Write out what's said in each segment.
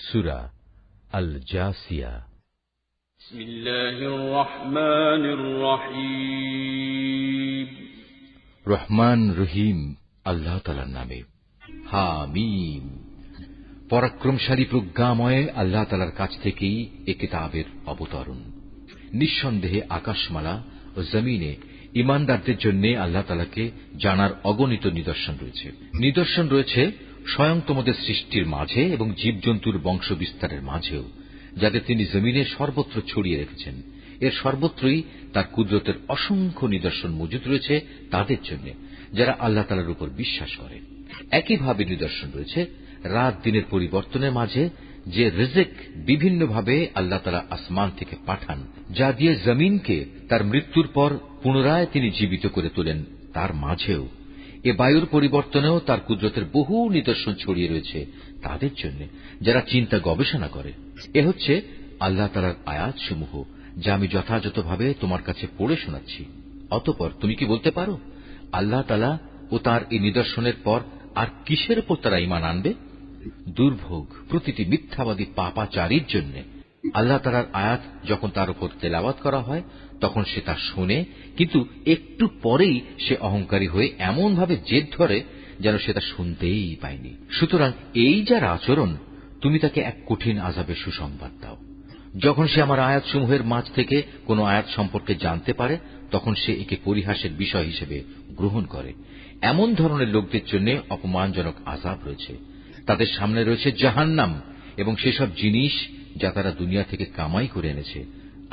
সূরা আল জাসিয়া। বিসমিল্লাহির রহমানির রহিম। রহমান রহিম আল্লাহ তাআলার নামে। হামিম। পরাক্রমশালী প্রজ্ঞাময় আল্লাহ তাআলার কাছ থেকেই এ কিতাবের অবতরণ। নিঃসন্দেহে আকাশমালা ও জমিনে ঈমানদারদের জন্য আল্লাহ তাআলাকে জানার অগণিত নিদর্শন রয়েছে। নিদর্শন রয়েছে স্বয়ং তোমাদের সৃষ্টির মাঝে এবং জীবজন্তুর বংশ বিস্তারের মাঝেও, যাদের তিনি জমিনের সর্বত্র ছড়িয়ে রেখেছেন। এর সর্বত্রই তার কুদরতের অসংখ্য নিদর্শন মজুদ রয়েছে তাদের জন্য যারা আল্লাহ তাআলার উপর বিশ্বাস করে। একইভাবে নিদর্শন রয়েছে রাত দিনের পরিবর্তনের মাঝে, যে রিজিক বিভিন্নভাবে আল্লাহ তাআলা আসমান থেকে পাঠান, যা দিয়ে জমিনকে তার মৃত্যুর পর পুনরায় তিনি জীবিত করে তোলেন, তার মাঝেও এ বায়ুর পরিবর্তনেও তার কুদরতের বহু নিদর্শন ছড়িয়ে রয়েছে তাদের জন্য যারা চিন্তা গবেষণা করে। এ হচ্ছে আল্লাহ তাআলার আয়াতসমূহ, যা আমি যথাযথভাবে তোমার কাছে পড়ে শোনাচ্ছি। অতঃপর তুমি কি বলতে পারো আল্লাহ তাআলা ও তার এই নিদর্শনের পর আর কিসের উপর তারা ঈমান আনবে? দুর্ভোগ প্রতিটি মিথ্যাবাদী পাপাচারীর জন্য। আল্লাহ তাআলার আয়াত যখন তার উপর তেলাওয়াত করা হয় তখন সে তা শোনে, কিন্তু একটু পরেই সে অহংকারী হয়ে এমনভাবে জেদ ধরে যেন সে তা শুনতেই পায়নি। সুতরাং এই যার আচরণ, তুমি তাকে এক কঠিন আযাবের সুসংবাদ দাও। যখন সে আমার আয়াতসমূহের মাঝ থেকে কোন আয়াত সম্পর্কে জানতে পারে তখন সে একে পরিহাসের বিষয় হিসেবে গ্রহণ করে। এমন ধরনের লোকদের জন্য অপমানজনক আযাব রয়েছে। তাদের সামনে রয়েছে জাহান্নাম এবং সেসব জিনিস যা তারা দুনিয়া থেকে কামাই করে এনেছে।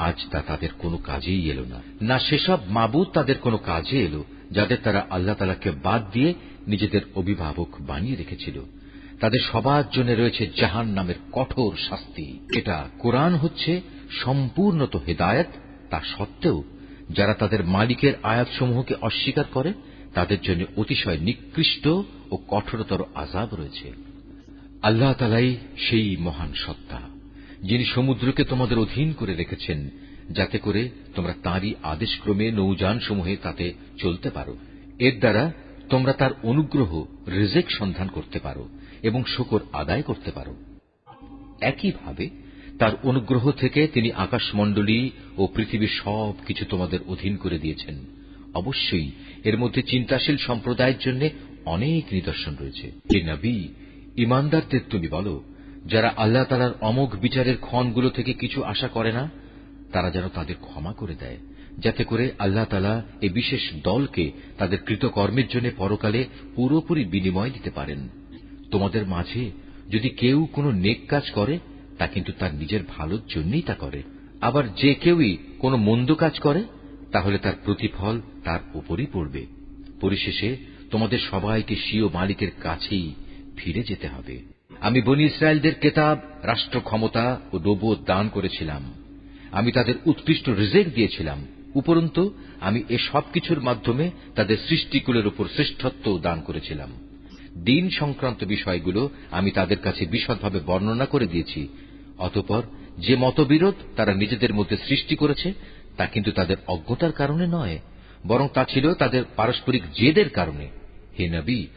আজ তা তাদের কোনো কাজেই এলো না, না সেসব মাবুদ তাদের কোনো কাজে এলো যাদের তারা আল্লাহ তাআলাকে বাদ দিয়ে নিজেদের অভিভাবক বানিয়ে রেখেছিল। তাদের সবার জন্য রয়েছে জাহান্নামের কঠোর শাস্তি। এটা কোরআন হচ্ছে সম্পূর্ণত হেদায়েত, তা সত্ত্বেও যারা তাদের মালিকের আয়াতসমূহকে অস্বীকার করে তাদের জন্য অতিশয় নিকৃষ্ট ও কঠোরতর আযাব রয়েছে। আল্লাহ তাআলাই সেই মহান সত্তা, যিনি সমুদ্রকে তোমাদের অধীন করে রেখেছেন যাতে করে তোমরা তাঁরই আদেশক্রমে নৌযানসমূহে তাতে চলতে পারো। এর দ্বারা তোমরা তার অনুগ্রহ রিজিক সন্ধান করতে পারো এবং শুকর আদায় করতে পারো। একইভাবে তার অনুগ্রহ থেকে তিনি আকাশমণ্ডলী ও পৃথিবীর সব কিছু তোমাদের অধীন করে দিয়েছেন। অবশ্যই এর মধ্যে চিন্তাশীল সম্প্রদায়ের জন্য অনেক নিদর্শন রয়েছে। হে নবী, ঈমানদারদের তুমি বলো, যারা আল্লাহ তাআলার অমোঘ বিচারের ক্ষণগুলো থেকে কিছু আশা করে না, তারা যেন তাদের ক্ষমা করে দেয়, যাতে করে আল্লাহ তাআলা এই বিশেষ দলকে তাদের কৃতকর্মের জন্য পরকালে পুরোপুরি বিনিময় দিতে পারেন। তোমাদের মাঝে যদি কেউ কোনো নেক কাজ করে তা কিন্তু তার নিজের ভালোর জন্যই তা করে, আবার যে কেউই কোনো মন্দ কাজ করে তাহলে তার প্রতিফল তার উপরই পড়বে। পরিশেষে তোমাদের সবাইকে স্বীয় মালিকের কাছেই ফিরে যেতে হবে। আমি বনী ইসরায়েলদের কিতাব, রাষ্ট্র ক্ষমতা ও নবুয়ত দান করেছিলাম। আমি তাদের উৎকৃষ্ট রিজিক দিয়েছিলাম। উপরন্তু আমি এ সব কিছুর মাধ্যমে তাদের সৃষ্টিকুলের উপর শ্রেষ্ঠত্ব দান করেছিলাম। দিন সংক্রান্ত বিষয়গুলো আমি তাদের কাছে বিশদভাবে বর্ণনা করে দিয়েছি। অতঃপর যে মতবিরোধ তারা নিজেদের মধ্যে সৃষ্টি করেছে তা কিন্তু তাদের অজ্ঞতার কারণে নয়, বরং তা ছিল তাদের পারস্পরিক জেদের কারণে। হে নবী,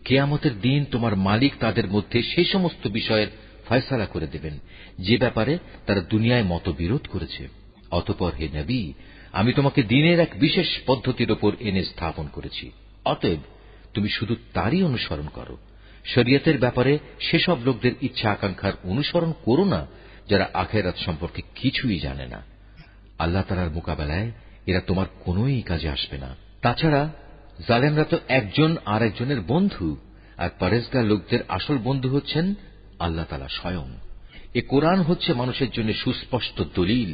কিয়ামতের দিন তোমার মালিক তাদের মধ্যে সেই সমস্ত বিষয়ের ফয়সালা করে দেবেন যে ব্যাপারে তারা দুনিয়ায় মতবিরোধ করেছে। অতঃপর হে নবী, আমি তোমাকে দিনের এক বিশেষ পদ্ধতির উপর এনে স্থাপন করেছি। অতএব তুমি শুধু তারই অনুসরণ করো। শরীয়তের ব্যাপারে সেসব লোকদের ইচ্ছা আকাঙ্ক্ষার অনুসরণ করো না যারা আখিরাত সম্পর্কে কিছুই জানে না। আল্লাহ তাআলার মোকাবেলায় এরা তোমার কোনোই কাজে আসবে না। তাছাড়া জালেমরা তো একজন আর একজনের বন্ধু, আর পরেজগার লোকদের আসল বন্ধু হচ্ছেন আল্লাহ তাআলা স্বয়ং। এ কোরআন হচ্ছে মানুষের জন্য সুস্পষ্ট দলিল।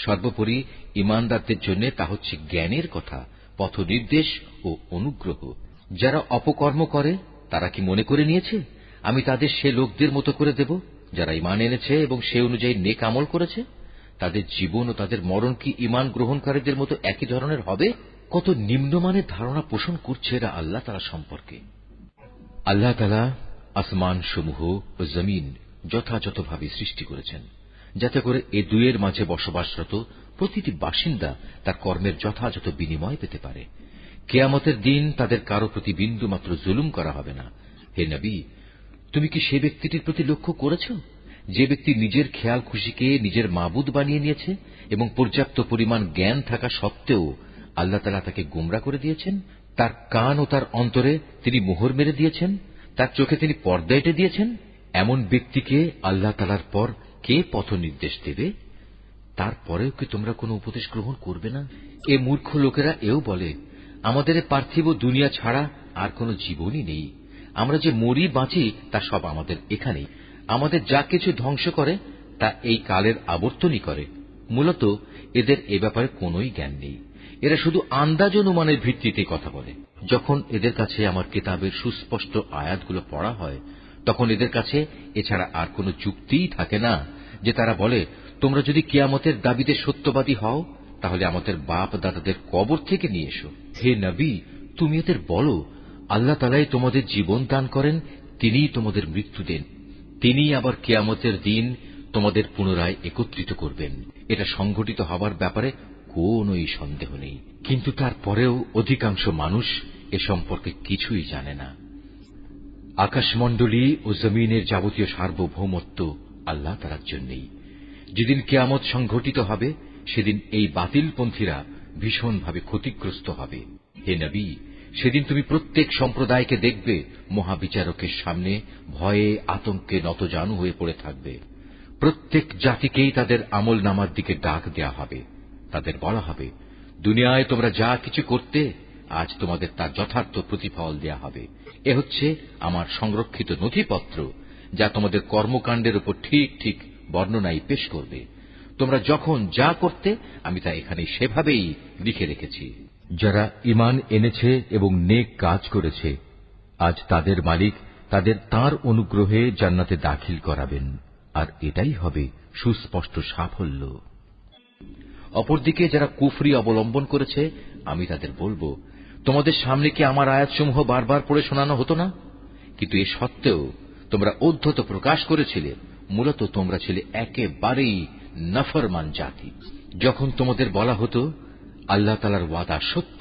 সর্বোপরি ঈমানদারদের জন্য তা হচ্ছে জ্ঞানের কথা, পথ নির্দেশ ও অনুগ্রহ। যারা অপকর্ম করে তারা কি মনে করে নিয়েছে আমি তাদের সে লোকদের মতো করে দেব যারা ঈমান এনেছে এবং সে অনুযায়ী নেক আমল করেছে? তাদের জীবন ও তাদের মরণ কি ঈমান গ্রহণকারীদের মতো একই ধরনের হবে? কত নিম্নমানের ধারণা পোষণ করছে এরা আল্লাহ তাআলা সম্পর্কে। আল্লাহ তাআলা আসমান সমূহ ও জমিন যথাযথভাবে সৃষ্টি করেছেন যাতে করে এ দুয়ের মাঝে বসবাসরত প্রতিটি বাসিন্দা তার কর্মের যথাযথ বিনিময় পেতে পারে। কিয়ামতের দিন তাদের কারো প্রতি বিন্দু মাত্র জুলুম করা হবে না। হে নবী, তুমি কি সে ব্যক্তিটির প্রতি লক্ষ্য করেছ যে ব্যক্তি নিজের খেয়াল খুশিকে নিজের মাবুদ বানিয়ে নিয়েছে এবং পর্যাপ্ত পরিমাণ জ্ঞান থাকা সত্ত্বেও আল্লাহ তাআলা তাকে গোমরা করে দিয়েছেন, তার কান ও তার অন্তরে তিনি মোহর মেরে দিয়েছেন, তার চোখে তিনি পর্দা এঁটে দিয়েছেন, এমন ব্যক্তিকে আল্লাহ তাআলার পর কে পথ নির্দেশ দেবে? তারপরেও কি তোমরা কোনো উপদেশ গ্রহণ করবে না? এ মূর্খ লোকেরা এও বলে, আমাদের পার্থিব দুনিয়া ছাড়া আর কোনো জীবনই নেই, আমরা যে মরি বাঁচি তা সব আমাদের এখানেই, আমাদের যা কিছু ধ্বংস করে তা এই কালের আবর্তনই করে। মূলত এদের এ ব্যাপারে কোনোই জ্ঞান নেই, এরা শুধু আন্দাজ অনুমানের ভিত্তিতে কথা বলে। যখন এদের কাছে আমার কিতাবের সুস্পষ্ট আয়াতগুলো পড়া হয়, তখন এদের কাছে এছাড়া আর কোনো যুক্তিই থাকে না যে তারা বলে, তোমরা যদি কিয়ামতের দাবিতে সত্যবাদী হও তাহলে আমাদের বাপ দাদাদের কবর থেকে নিয়ে এসো। হে নবী, তুমি এদের বলো, আল্লাহ তাআলাই তোমাদের জীবন দান করেন, তিনিই তোমাদের মৃত্যু দেন, তিনিই আবার কিয়ামতের দিন তোমাদের পুনরায় একত্রিত করবেন। এটা সংঘটিত হবার ব্যাপারে কোনই সন্দেহ নেই, কিন্তু তারপরেও অধিকাংশ মানুষ এ সম্পর্কে কিছুই জানে না। আকাশমণ্ডলী ও জমিনের যাবতীয় সার্বভৌমত্ব আল্লাহ তাআলার জন্যই। যেদিন কিয়ামত সংঘটিত হবে সেদিন এই বাতিলপন্থীরা ভীষণভাবে ক্ষতিগ্রস্ত হবে। হে নবী, সেদিন তুমি প্রত্যেক সম্প্রদায়কে দেখবে মহাবিচারকের সামনে ভয়ে আতঙ্কে নতজানু হয়ে পড়ে থাকবে। প্রত্যেক জাতিকেই তাদের আমল নামার দিকে ডাক দেয়া হবে। তাদের বলা হবে, দুনিয়ায় তোমরা যা কিছু করতে, আজ তোমাদের তার যথার্থ প্রতিফল দেয়া হবে। এ হচ্ছে আমার সংরক্ষিত নথিপত্র, যা তোমাদের কর্মকাণ্ডের উপর ঠিক ঠিক বর্ণনাই পেশ করবে। তোমরা যখন যা করতে আমি তা এখানে সেভাবেই লিখে রেখেছি। যারা ঈমান এনেছে এবং নেক কাজ করেছে, আজ তাদের মালিক তাদের তাঁর অনুগ্রহে জান্নাতে দাখিল করাবেন, আর এটাই হবে সুস্পষ্ট সাফল্য। অপরদিকে যারা কুফরি অবলম্বন করেছে, আমি তাদের বলবো, তোমাদের সামনে কি আমার আয়াতসমূহ বারবার পড়ে শোনানো হতো না? কিন্তু এ সত্ত্বেও তোমরা ঔদ্ধত প্রকাশ করেছিলে। মূলত তোমরা ছিলে একেবারেই নাফরমান জাতি। যখন তোমাদের বলা হতো আল্লাহ তাআলার ওয়াদা সত্য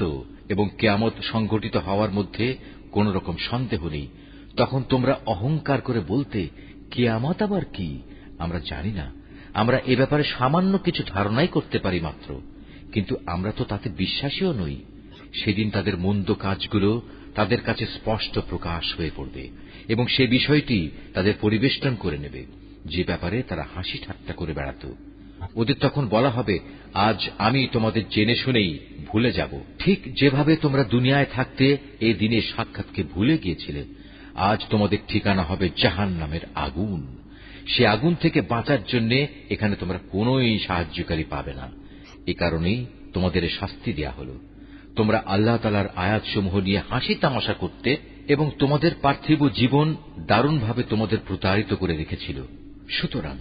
এবং কিয়ামত সংঘটিত হওয়ার মধ্যে কোন রকম সন্দেহ নেই, তখন তোমরা অহংকার করে বলতে, কিয়ামত আবার কি? আমরা জানি না, আমরা এ ব্যাপারে সামান্য কিছু ধারণাই করতে পারি মাত্র, কিন্তু আমরা তো তাতে বিশ্বাসীও নই। সেদিন তাদের মন্দ কাজগুলো তাদের কাছে স্পষ্ট প্রকাশ হয়ে পড়বে এবং সে বিষয়টি তাদের পরিবেষ্টন করে নেবে, যে ব্যাপারে তারা হাসি ঠাট্টা করে বেড়াত। ওদের তখন বলা হবে, আজ আমি তোমাদের জেনে শুনেই ভুলে যাব। ঠিক যেভাবে তোমরা দুনিয়ায় থাকতে এই দিনের সাক্ষাৎকে ভুলে গিয়েছিলে, আজ তোমাদের ঠিকানা হবে জাহান্নামের আগুন। সে আগুন থেকে বাঁচার জন্য এখানে তোমরা কোনোই সাহায্যকারী পাবে না। এ কারণেই তোমাদের শাস্তি দেয়া হল। তোমরা আল্লাহ তাআলার আয়াতসমূহ নিয়ে হাসি তামাশা করতে এবং তোমাদের পার্থিব জীবন দারুণভাবে তোমাদের প্রতারিত করে রেখেছিল। সুতরাং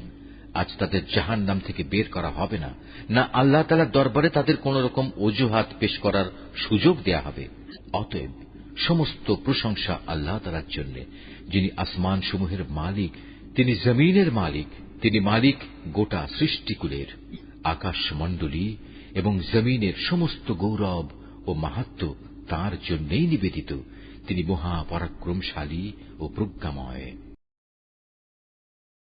আজ তাদের জাহান্নাম থেকে বের করা হবে না, না আল্লাহ তাআলার দরবারে তাদের কোন রকম অজুহাত পেশ করার সুযোগ দেয়া হবে। অতএব সমস্ত প্রশংসা আল্লাহ তাআলার জন্য, যিনি আসমান সমূহের মালিক, তিনি জমিনের মালিক, তিনি মালিক গোটা সৃষ্টিকুলের। আকাশমণ্ডলী এবং জমিনের সমস্ত গৌরব ও মাহাত্ম্য তাঁর জন্যই নিবেদিত। তিনি মহাপরাক্রমশালী ও প্রজ্ঞাময়।